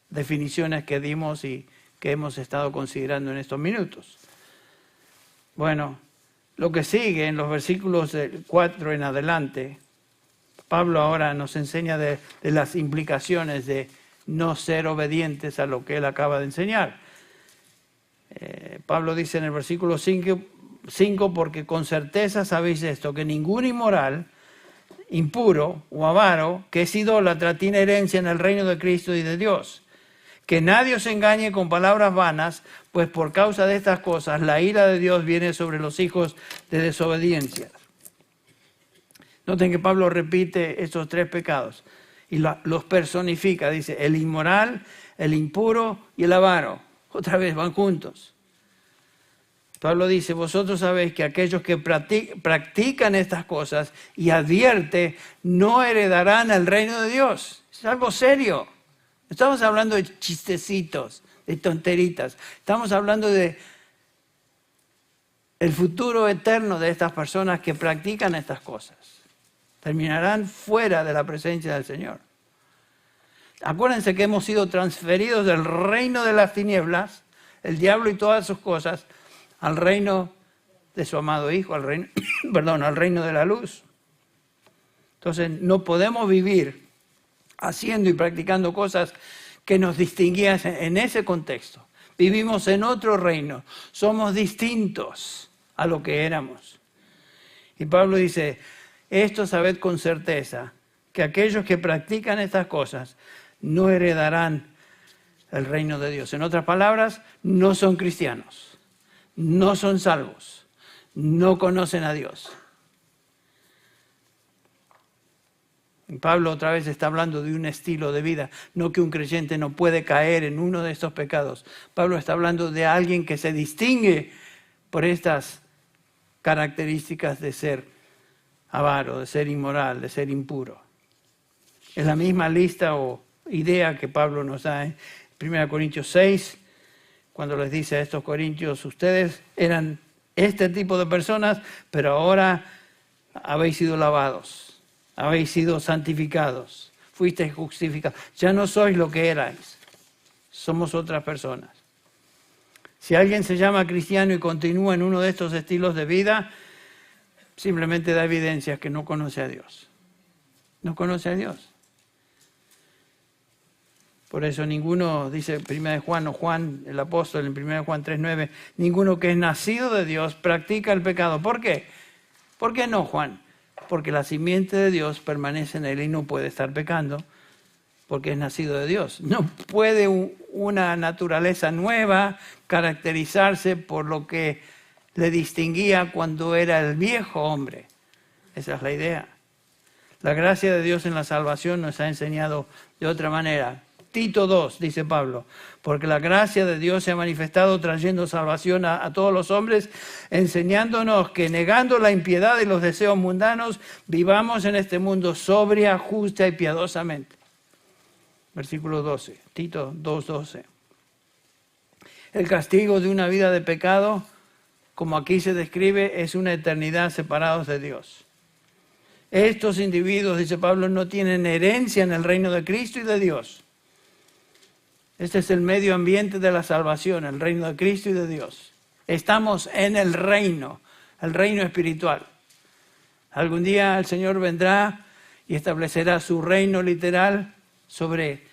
definiciones que dimos y que hemos estado considerando en estos minutos. Bueno, lo que sigue en los versículos del 4 en adelante, Pablo ahora nos enseña de las implicaciones de no ser obedientes a lo que él acaba de enseñar. Pablo dice en el versículo 5, porque con certeza sabéis esto, que ningún inmoral, impuro o avaro, que es idólatra, tiene herencia en el reino de Cristo y de Dios. Que nadie os engañe con palabras vanas, pues por causa de estas cosas la ira de Dios viene sobre los hijos de desobediencia. Noten que Pablo repite estos tres pecados y los personifica. Dice, el inmoral, el impuro y el avaro. Otra vez van juntos. Pablo dice, vosotros sabéis que aquellos que practican estas cosas y advierte, no heredarán el reino de Dios. Es algo serio. No estamos hablando de chistecitos, de tonteritas. Estamos hablando de el futuro eterno de estas personas que practican estas cosas. Terminarán fuera de la presencia del Señor. Acuérdense que hemos sido transferidos del reino de las tinieblas, el diablo y todas sus cosas, al reino de su amado Hijo, al reino de la luz. Entonces no podemos vivir haciendo y practicando cosas que nos distinguían en ese contexto. Vivimos en otro reino, somos distintos a lo que éramos. Y Pablo dice, esto sabed con certeza, que aquellos que practican estas cosas no heredarán el reino de Dios. En otras palabras, no son cristianos. No son salvos, no conocen a Dios. Y Pablo otra vez está hablando de un estilo de vida, no que un creyente no puede caer en uno de estos pecados. Pablo está hablando de alguien que se distingue por estas características de ser avaro, de ser inmoral, de ser impuro. Es la misma lista o idea que Pablo nos da en 1 Corintios 6, cuando les dice a estos corintios, ustedes eran este tipo de personas, pero ahora habéis sido lavados, habéis sido santificados, fuisteis justificados. Ya no sois lo que erais, somos otras personas. Si alguien se llama cristiano y continúa en uno de estos estilos de vida, simplemente da evidencias que no conoce a Dios. No conoce a Dios. Por eso ninguno, dice 1 de Juan, o Juan, el apóstol en 1 de Juan 3:9, ninguno que es nacido de Dios practica el pecado. ¿Por qué? ¿Por qué no, Juan? Porque la simiente de Dios permanece en él y no puede estar pecando porque es nacido de Dios. No puede una naturaleza nueva caracterizarse por lo que le distinguía cuando era el viejo hombre. Esa es la idea. La gracia de Dios en la salvación nos ha enseñado de otra manera. Tito 2, dice Pablo, porque la gracia de Dios se ha manifestado trayendo salvación a todos los hombres, enseñándonos que negando la impiedad y los deseos mundanos, vivamos en este mundo sobria, justa y piadosamente. Versículo 12, Tito 2:12. El castigo de una vida de pecado, como aquí se describe, es una eternidad separados de Dios. Estos individuos, dice Pablo, no tienen herencia en el reino de Cristo y de Dios. Este es el medio ambiente de la salvación, el reino de Cristo y de Dios. Estamos en el reino espiritual. Algún día el Señor vendrá y establecerá su reino literal sobre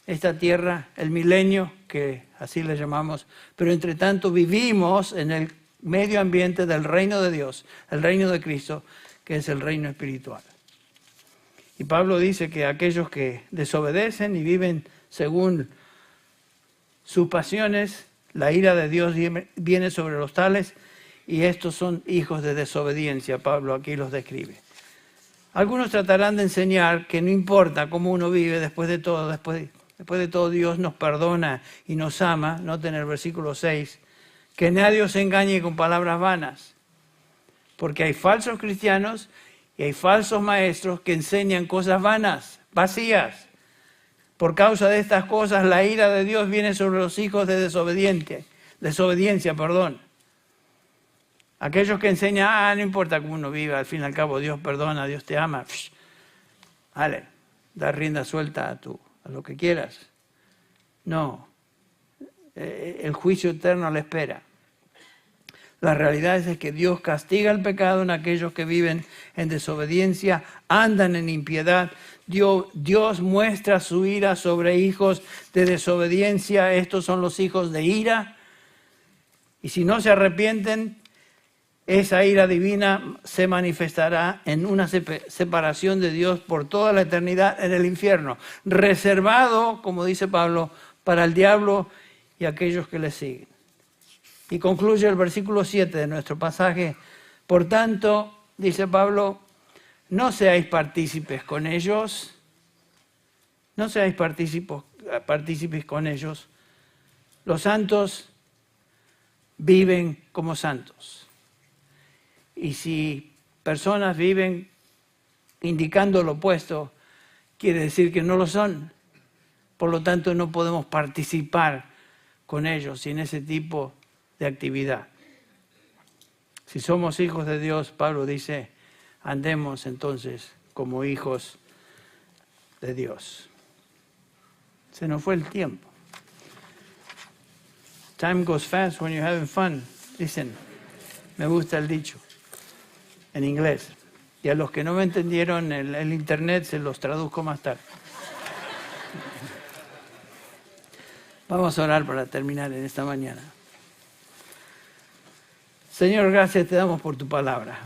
esta tierra, el milenio, que así le llamamos. Pero entre tanto vivimos en el medio ambiente del reino de Dios, el reino de Cristo, que es el reino espiritual. Y Pablo dice que aquellos que desobedecen y viven según sus pasiones, la ira de Dios viene sobre los tales, y estos son hijos de desobediencia. Pablo aquí los describe. Algunos tratarán de enseñar que no importa cómo uno vive, después de todo Dios nos perdona y nos ama. Noten el versículo 6, que nadie os engañe con palabras vanas, porque hay falsos cristianos y hay falsos maestros que enseñan cosas vanas, vacías. Por causa de estas cosas, la ira de Dios viene sobre los hijos de desobediencia. Aquellos que enseñan, no importa cómo uno viva, al fin y al cabo Dios perdona, Dios te ama. Vale, da rienda suelta a lo que quieras. No, el juicio eterno le espera. La realidad es que Dios castiga el pecado en aquellos que viven en desobediencia, andan en impiedad. Dios muestra su ira sobre hijos de desobediencia. Estos son los hijos de ira. Y si no se arrepienten, esa ira divina se manifestará en una separación de Dios por toda la eternidad en el infierno, reservado, como dice Pablo, para el diablo y aquellos que le siguen. Y concluye el versículo 7 de nuestro pasaje. Por tanto, dice Pablo, no seáis partícipes con ellos, no seáis partícipes con ellos. Los santos viven como santos. Y si personas viven indicando lo opuesto, quiere decir que no lo son. Por lo tanto, no podemos participar con ellos en ese tipo de actividad. Si somos hijos de Dios, Pablo dice, andemos entonces como hijos de Dios. Se nos fue el tiempo. Time goes fast when you're having fun. Dicen, me gusta el dicho en inglés. Y a los que no me entendieron el internet se los traduzco más tarde. Vamos a orar para terminar en esta mañana. Señor, gracias te damos por tu palabra.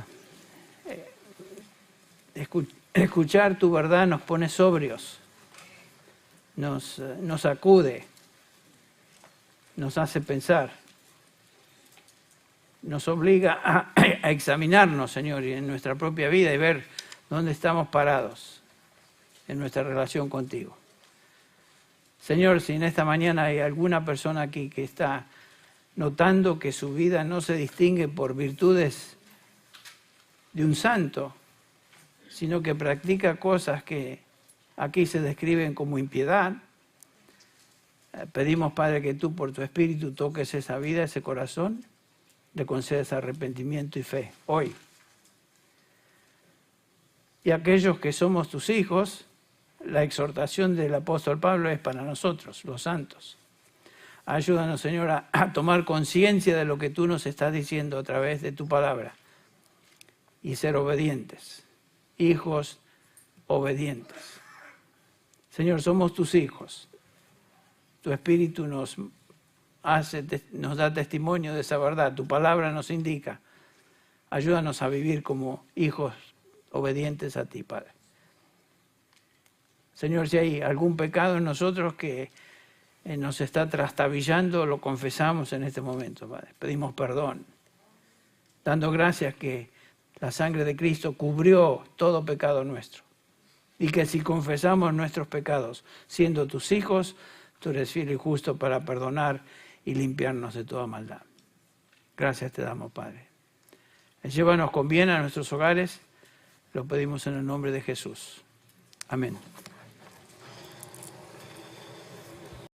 Escuchar tu verdad nos pone sobrios, nos sacude, nos hace pensar, nos obliga a examinarnos, Señor, y en nuestra propia vida y ver dónde estamos parados en nuestra relación contigo. Señor, si en esta mañana hay alguna persona aquí que está notando que su vida no se distingue por virtudes de un santo, sino que practica cosas que aquí se describen como impiedad, pedimos, Padre, que tú por tu Espíritu toques esa vida, ese corazón, le concedas arrepentimiento y fe hoy. Y aquellos que somos tus hijos, la exhortación del apóstol Pablo es para nosotros, los santos. Ayúdanos, Señor, a tomar conciencia de lo que tú nos estás diciendo a través de tu palabra y ser obedientes, hijos obedientes. Señor, somos tus hijos. Tu Espíritu nos da testimonio de esa verdad. Tu palabra nos indica. Ayúdanos a vivir como hijos obedientes a ti, Padre. Señor, si hay algún pecado en nosotros que nos está trastabillando, lo confesamos en este momento, Padre. Pedimos perdón, dando gracias que la sangre de Cristo cubrió todo pecado nuestro. Y que si confesamos nuestros pecados, siendo tus hijos, tú eres fiel y justo para perdonar y limpiarnos de toda maldad. Gracias te damos, Padre. Llévanos con bien a nuestros hogares. Lo pedimos en el nombre de Jesús. Amén.